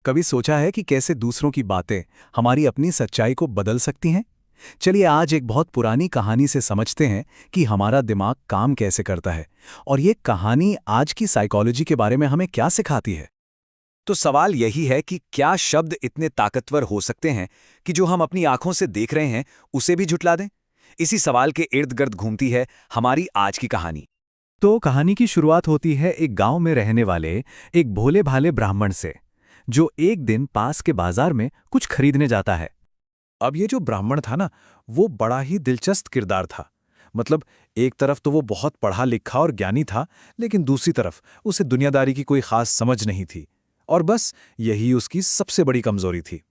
कभी सोचा है कि कैसे दूसरों की बातें हमारी अपनी सच्चाई को बदल सकती हैं? चलिए आज एक बहुत पुरानी कहानी से समझते हैं कि हमारा दिमाग काम कैसे करता है और ये कहानी आज की साइकोलॉजी के बारे में हमें क्या सिखाती है। तो सवाल यही है कि क्या शब्द इतने ताकतवर हो सकते हैं कि जो हम अपनी आंखों से देख रहे हैं उसे भी झुठला दें। इसी सवाल के इर्द गिर्द घूमती है हमारी आज की कहानी। तो कहानी की शुरुआत होती है एक गांव में रहने वाले एक भोले भाले ब्राह्मण से, जो एक दिन पास के बाजार में कुछ खरीदने जाता है। अब ये जो ब्राह्मण था ना, वो बड़ा ही दिलचस्प किरदार था। मतलब एक तरफ तो वो बहुत पढ़ा लिखा और ज्ञानी था, लेकिन दूसरी तरफ उसे दुनियादारी की कोई खास समझ नहीं थी और बस यही उसकी सबसे बड़ी कमजोरी थी।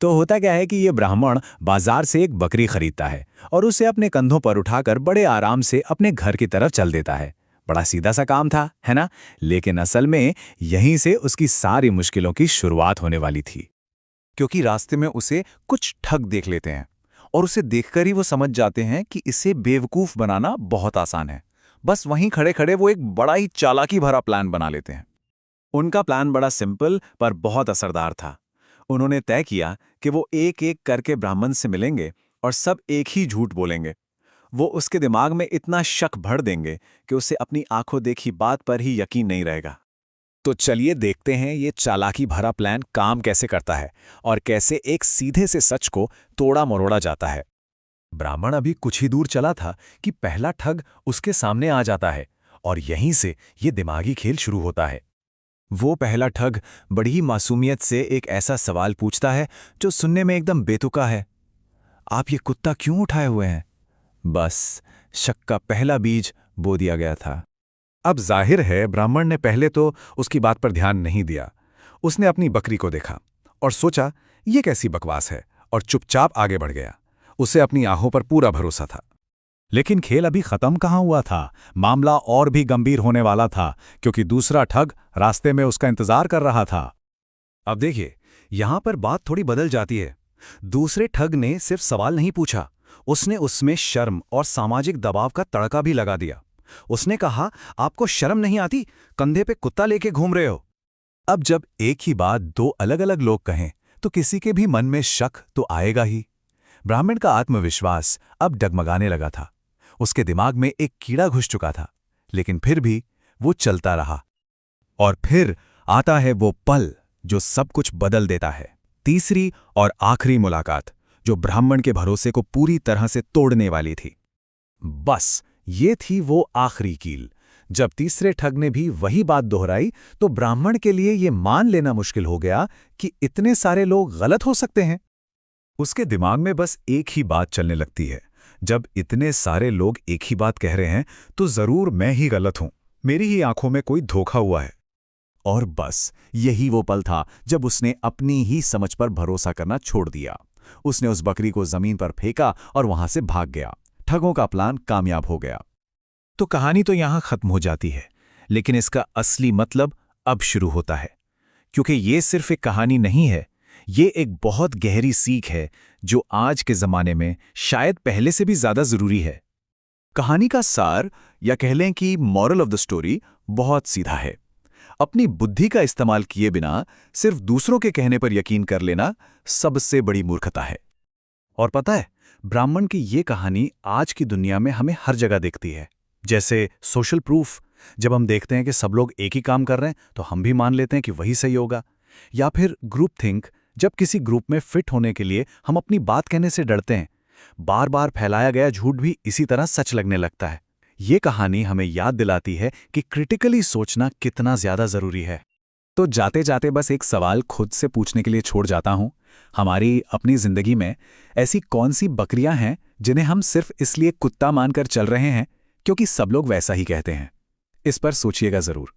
तो होता क्या है कि ये ब्राह्मण बाजार से एक बकरी खरीदता है और उसे अपने कंधों पर उठाकर बड़े आराम से अपने घर की तरफ चल देता है। बड़ा सीधा सा काम था, है ना? लेकिन असल में यहीं से उसकी सारी मुश्किलों की शुरुआत होने वाली थी। क्योंकि रास्ते में उसे कुछ ठग देख लेते हैं और उसे देखकर ही वो समझ जाते हैं कि इसे बेवकूफ बनाना बहुत आसान है। बस वहीं खड़े खड़े वो एक बड़ा ही चालाकी भरा प्लान बना लेते हैं। उनका प्लान बड़ा सिंपल पर बहुत असरदार था। उन्होंने तय किया कि वो एक एक करके ब्राह्मण से मिलेंगे और सब एक ही झूठ बोलेंगे। वो उसके दिमाग में इतना शक भर देंगे कि उसे अपनी आंखों देखी बात पर ही यकीन नहीं रहेगा। तो चलिए देखते हैं ये चालाकी भरा प्लान काम कैसे करता है और कैसे एक सीधे से सच को तोड़ा मरोड़ा जाता है। ब्राह्मण अभी कुछ ही दूर चला था कि पहला ठग उसके सामने आ जाता है और यहीं से ये दिमागी खेल शुरू होता है। वो पहला ठग बड़ी ही मासूमियत से एक ऐसा सवाल पूछता है जो सुनने में एकदम बेतुका है। आप ये कुत्ता क्यों उठाए हुए हैं? बस शक का पहला बीज बो दिया गया था। अब जाहिर है ब्राह्मण ने पहले तो उसकी बात पर ध्यान नहीं दिया। उसने अपनी बकरी को देखा और सोचा ये कैसी बकवास है और चुपचाप आगे बढ़ गया। उसे अपनी आंखों पर पूरा भरोसा था। लेकिन खेल अभी खत्म कहाँ हुआ था। मामला और भी गंभीर होने वाला था, क्योंकि दूसरा ठग रास्ते में उसका इंतजार कर रहा था। अब देखिए, यहां पर बात थोड़ी बदल जाती है। दूसरे ठग ने सिर्फ सवाल नहीं पूछा, उसने उसमें शर्म और सामाजिक दबाव का तड़का भी लगा दिया। उसने कहा, आपको शर्म नहीं आती? कंधे पे कुत्ता लेके घूम रहे हो। अब जब एक ही बात दो अलग अलग लोग कहें तो किसी के भी मन में शक तो आएगा ही। ब्राह्मण का आत्मविश्वास अब डगमगाने लगा था। उसके दिमाग में एक कीड़ा घुस चुका था, लेकिन फिर भी वो चलता रहा। और फिर आता है वो पल जो सब कुछ बदल देता है। तीसरी और आखिरी मुलाकात, जो ब्राह्मण के भरोसे को पूरी तरह से तोड़ने वाली थी। बस ये थी वो आखिरी कील। जब तीसरे ठग ने भी वही बात दोहराई तो ब्राह्मण के लिए ये मान लेना मुश्किल हो गया कि इतने सारे लोग गलत हो सकते हैं। उसके दिमाग में बस एक ही बात चलने लगती है, जब इतने सारे लोग एक ही बात कह रहे हैं तो जरूर मैं ही गलत हूं, मेरी ही आंखों में कोई धोखा हुआ है। और बस यही वो पल था जब उसने अपनी ही समझ पर भरोसा करना छोड़ दिया। उसने उस बकरी को जमीन पर फेंका और वहां से भाग गया। ठगों का प्लान कामयाब हो गया। तो कहानी तो यहां खत्म हो जाती है, लेकिन इसका असली मतलब अब शुरू होता है। क्योंकि ये सिर्फ एक कहानी नहीं है, ये एक बहुत गहरी सीख है जो आज के जमाने में शायद पहले से भी ज्यादा जरूरी है। कहानी का सार, या कह लें कि मॉरल ऑफ द स्टोरी, बहुत सीधा है। अपनी बुद्धि का इस्तेमाल किए बिना सिर्फ दूसरों के कहने पर यकीन कर लेना सबसे बड़ी मूर्खता है। और पता है, ब्राह्मण की ये कहानी आज की दुनिया में हमें हर जगह दिखती है। जैसे सोशल प्रूफ, जब हम देखते हैं कि सब लोग एक ही काम कर रहे हैं तो हम भी मान लेते हैं कि वही सही होगा। या फिर ग्रुप थिंक, जब किसी ग्रुप में फिट होने के लिए हम अपनी बात कहने से डरते हैं। बार बार फैलाया गया झूठ भी इसी तरह सच लगने लगता है। ये कहानी हमें याद दिलाती है कि क्रिटिकली सोचना कितना ज्यादा जरूरी है। तो जाते जाते बस एक सवाल खुद से पूछने के लिए छोड़ जाता हूं। हमारी अपनी जिंदगी में ऐसी कौन सी बकरियां हैं जिन्हें हम सिर्फ इसलिए कुत्ता मानकर चल रहे हैं क्योंकि सब लोग वैसा ही कहते हैं? इस पर सोचिएगा जरूर।